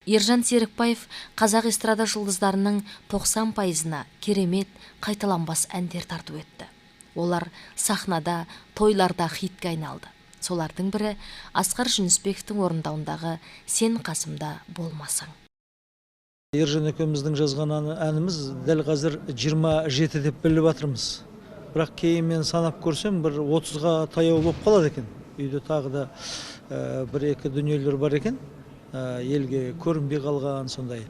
Ержан Серікбаев қазақ эстрада жұлдыздарының 90%-ына керемет, қайталанбас әндер тарту етті. Олар сахнада, тойларда хитке айналды. Солардың бірі Асқар Жүнісбековтің орындауындағы «Сен қасымда болмасаң». Ержан екеуміздің жазған әніміз дәл қазір 27 деп біліп жатырмыз. Бірақ кейін мен санап көрсем, бір 30-ға таяу болып қалады екен. Үйде тағы да бір-екі дүниелер бар екен. Елге көрінбей қалған сондай.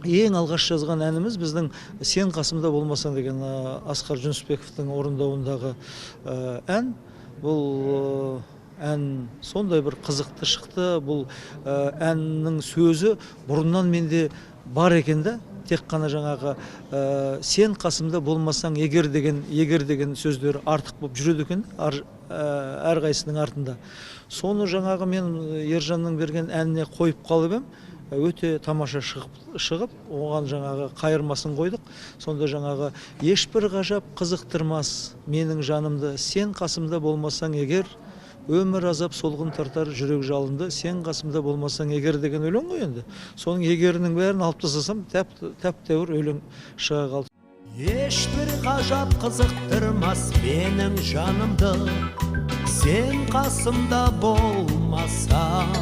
Ең алғаш жазған әніміз біздің «Сен қасымда болмасаң» деген Асқар Жүнісбековтің орындауындағы ән. Бұл ән сондай бір қызықты шықты. Бұл әннің сөзі бұрыннан менде бар екен де, тек қана жаңағы «Сен қасымда болмасаң егер» деген сөздер артық болып жүреді екен әрқайсының артында. Соны жаңағы мен Ержанның берген әніне қойып қалып ем, өте тамаша шығып, оған жаңағы қайырмасын қойдық. Сонда жаңағы «Ешбір ғажап қызықтырмас менің жанымды, сен қасымда болмасаң егер, өмір азап солғын тартар жүрек жалынды, сен қасымда болмасаң егер» деген өлең ғой енді. Соның егерінің бәрін алып тастасам, тәп-тәуір өлең шыға қалды. Ешбір ғажап қызықтырмас менің жанымды, сен қасымда болмасаң,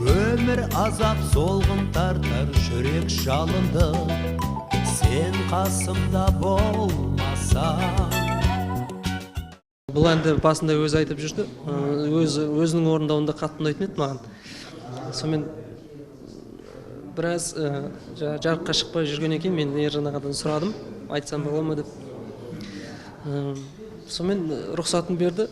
өмір азап солғын тартар жүрек жалынды, сен қасымда болмасаң. Бұл әнді басында өзі айтып жүрді, өзінің орындауында қатты ұнайтын еді маған. Сонымен біраз жарыққа шықпай жүрген екен, мен Ержан ағадан сұрадым, айтсам бола ма деп. Сонымен рұқсатын берді.